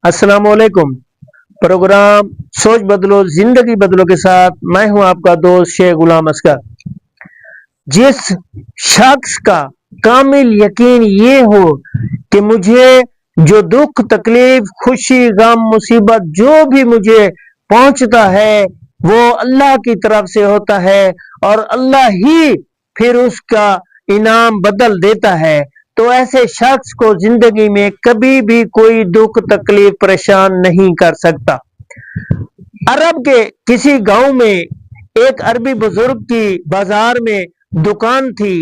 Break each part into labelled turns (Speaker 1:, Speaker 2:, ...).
Speaker 1: السلام علیکم۔ پروگرام سوچ بدلو زندگی بدلو کے ساتھ میں ہوں آپ کا دوست شیخ غلام اصغر۔ جس شخص کا کامل یقین یہ ہو کہ مجھے جو دکھ تکلیف خوشی غم مصیبت جو بھی مجھے پہنچتا ہے وہ اللہ کی طرف سے ہوتا ہے اور اللہ ہی پھر اس کا انعام بدل دیتا ہے، تو ایسے شخص کو زندگی میں کبھی بھی کوئی دکھ تکلیف پریشان نہیں کر سکتا۔ عرب کے کسی گاؤں میں ایک عربی بزرگ کی بازار میں دکان تھی۔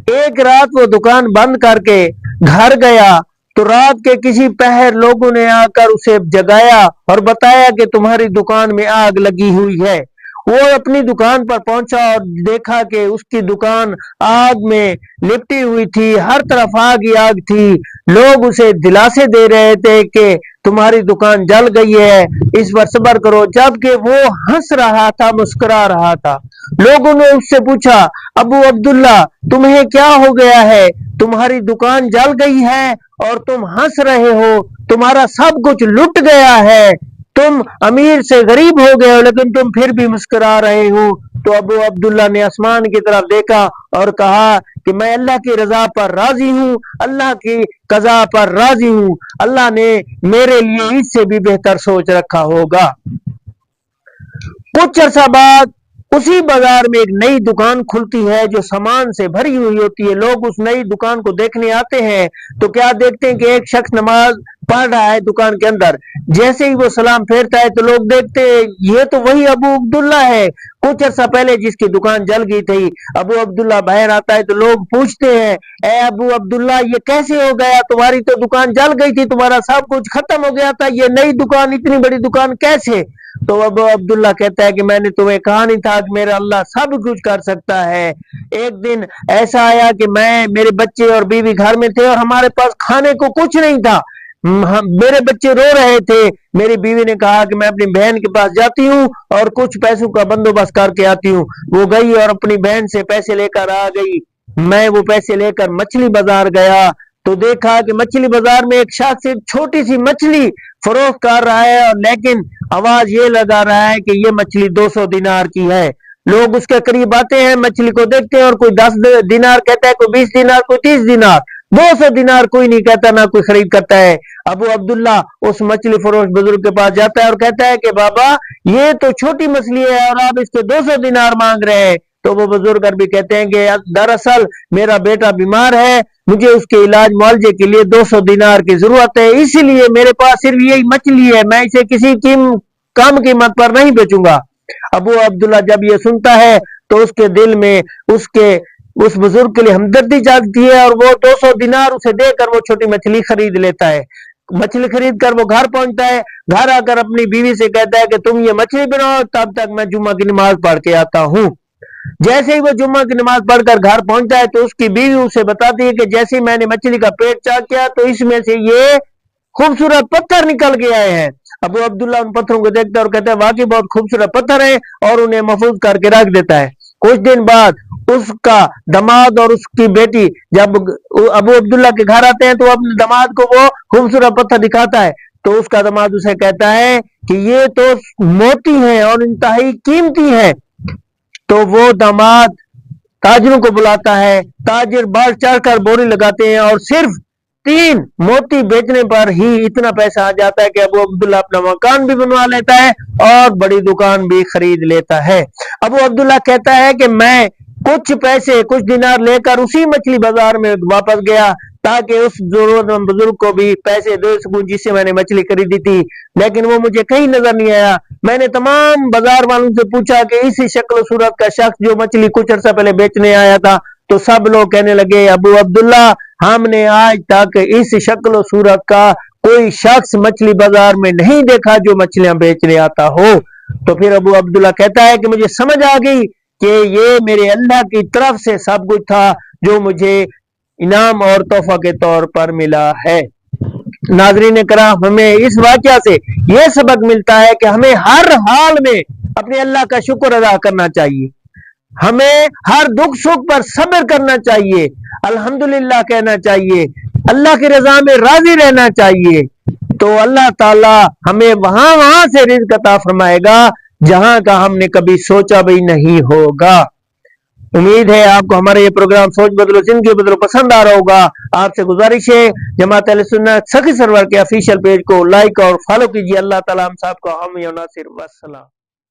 Speaker 1: ایک رات وہ دکان بند کر کے گھر گیا تو رات کے کسی پہر لوگوں نے آ کر اسے جگایا اور بتایا کہ تمہاری دکان میں آگ لگی ہوئی ہے۔ وہ اپنی دکان پر پہنچا اور دیکھا کہ اس کی دکان آگ میں لپٹی ہوئی تھی، ہر طرف آگ ہی آگ تھی۔ لوگ اسے دلاسے دے رہے تھے کہ تمہاری دکان جل گئی ہے، اس پر صبر کرو، جبکہ وہ ہنس رہا تھا، مسکرا رہا تھا۔ لوگوں نے اس سے پوچھا، ابو عبداللہ تمہیں کیا ہو گیا ہے؟ تمہاری دکان جل گئی ہے اور تم ہنس رہے ہو، تمہارا سب کچھ لٹ گیا ہے، تم امیر سے غریب ہو گئے ہو لیکن تم پھر بھی مسکرا رہے ہو۔ تو ابو عبداللہ نے آسمان کی طرف دیکھا اور کہا کہ میں اللہ کی رضا پر راضی ہوں، اللہ کی قضا پر راضی ہوں، اللہ نے میرے لیے اس سے بھی بہتر سوچ رکھا ہوگا۔ کچھ عرصہ بعد اسی بازار میں ایک نئی دکان کھلتی ہے جو سامان سے بھری ہوئی ہوتی ہے۔ لوگ اس نئی دکان کو دیکھنے آتے ہیں تو کیا دیکھتے ہیں کہ ایک شخص نماز پڑھ رہا ہے دکان کے اندر۔ جیسے ہی وہ سلام پھیرتا ہے تو لوگ دیکھتے ہیں یہ تو وہی ابو عبداللہ ہے کچھ عرصہ پہلے جس کی دکان جل گئی تھی۔ ابو عبداللہ باہر آتا ہے تو لوگ پوچھتے ہیں، اے ابو عبداللہ یہ کیسے ہو گیا؟ تمہاری تو دکان جل گئی تھی، تمہارا سب کچھ ختم ہو گیا تھا، یہ نئی دکان اتنی بڑی دکان کیسے؟ تو ابو عبداللہ کہتا ہے کہ میں نے تمہیں کہا نہیں تھا کہ میرا اللہ سب کچھ کر سکتا ہے۔ ایک دن ایسا آیا کہ میرے بچے اور بیوی گھر میں تھے اور ہمارے پاس کھانے کو کچھ نہیں تھا، میرے بچے رو رہے تھے۔ میری بیوی نے کہا کہ میں اپنی بہن کے پاس جاتی ہوں اور کچھ پیسوں کا بندوبست کر کے آتی ہوں۔ وہ گئی اور اپنی بہن سے پیسے لے کر آ گئی۔ میں وہ پیسے لے کر مچھلی بازار گیا تو دیکھا کہ مچھلی بازار میں ایک شخص ایک چھوٹی سی مچھلی فروخت کر رہا ہے، لیکن آواز یہ لگا رہا ہے کہ یہ مچھلی 200 دینار کی ہے۔ لوگ اس کے قریب آتے ہیں، مچھلی کو دیکھتے ہیں اور کوئی 10 دینار کہتا ہے، کوئی 20 دینار، کوئی 30 دینار، 200 دینار کوئی نہیں کہتا، نہ کوئی خرید کرتا ہے۔ ابو عبداللہ اس مچھلی فروش بزرگ کے پاس جاتا ہے اور کہتا ہے کہ بابا یہ تو چھوٹی مچھلی ہے اور آپ اس کے 200 دینار مانگ رہے ہیں۔ تو وہ بزرگ عربی کہتے ہیں کہ دراصل میرا بیٹا بیمار ہے، مجھے اس کے علاج معالجے کے لیے 200 دینار کی ضرورت ہے، اسی لیے میرے پاس صرف یہی مچھلی ہے، میں اسے کسی کم قیمت پر نہیں بیچوں گا۔ ابو عبداللہ جب یہ سنتا ہے تو اس کے دل میں اس بزرگ کے لیے ہمدردی جاگتی ہے اور وہ 200 دینار اسے دے کر وہ چھوٹی مچھلی خرید لیتا ہے۔ مچھلی خرید کر وہ گھر پہنچتا ہے، گھر آ کر اپنی بیوی سے کہتا ہے کہ تم یہ مچھلی بناؤ، تب تک میں جمعہ کی نماز پڑھ کے آتا ہوں۔ جیسے ہی وہ جمعہ کی نماز پڑھ کر گھر پہنچتا ہے تو اس کی بیوی اسے بتاتی ہے کہ جیسے ہی میں نے مچھلی کا پیٹ چاک کیا تو اس میں سے یہ خوبصورت پتھر نکل کے آئے ہیں۔ ابو عبداللہ ان پتھروں کو دیکھتا ہے اور کہتا ہے واقعی بہت خوبصورت پتھر ہیں، اور انہیں محفوظ کر کے رکھ دیتا ہے۔ کچھ دن بعد اس کا داماد اور اس کی بیٹی جب ابو عبداللہ کے گھر آتے ہیں تو اپنے داماد کو وہ خوبصورت پتھر دکھاتا ہے تو اس کا داماد اسے کہتا ہے کہ یہ تو موتی ہیں اور انتہائی قیمتی ہیں۔ تو وہ داماد تاجروں کو بلاتا ہے، تاجر بڑھ چڑھ کر بوری لگاتے ہیں اور صرف 3 موتی بیچنے پر ہی اتنا پیسہ آ جاتا ہے کہ ابو عبداللہ اپنا مکان بھی بنوا لیتا ہے اور بڑی دکان بھی خرید لیتا ہے۔ ابو عبداللہ کہتا ہے کہ میں کچھ پیسے کچھ دینار لے کر اسی مچھلی بازار میں واپس گیا تاکہ اس ضرورت مند بزرگ کو بھی پیسے دے سکوں جس سے میں نے مچھلی خریدی تھی، لیکن وہ مجھے کہیں نظر نہیں آیا۔ میں نے تمام بازار والوں سے پوچھا کہ اسی شکل و صورت کا شخص جو مچھلی کچھ عرصہ پہلے بیچنے آیا تھا، تو سب لوگ کہنے لگے ابو عبداللہ ہم نے آج تک اس شکل و صورت کا کوئی شخص مچھلی بازار میں نہیں دیکھا جو مچھلیاں بیچنے آتا ہو۔ تو پھر ابو عبداللہ کہتا ہے کہ مجھے سمجھ آ گئی کہ یہ میرے اللہ کی طرف سے سب کچھ تھا جو مجھے انعام اور تحفہ کے طور پر ملا ہے۔ ناظرین کرام، ہمیں اس واقعہ سے یہ سبق ملتا ہے کہ ہمیں ہر حال میں اپنے اللہ کا شکر ادا کرنا چاہیے، ہمیں ہر دکھ سکھ پر صبر کرنا چاہیے، الحمدللہ کہنا چاہیے۔ اللہ کی رضا میں راضی رہنا چاہیے، تو اللہ تعالی ہمیں وہاں سے رزق عطا فرمائے گا جہاں کا ہم نے کبھی سوچا بھی نہیں ہوگا۔ امید ہے آپ کو ہمارا یہ پروگرام سوچ بدلو زندگی بدلو پسند آ رہا ہوگا۔ آپ سے گزارش ہے جماعت اہل سنت سخی سرور کے آفیشیل پیج کو لائک اور فالو کیجیے۔ اللہ تعالی ہم سب کو حامی و ناصر۔ والسلام۔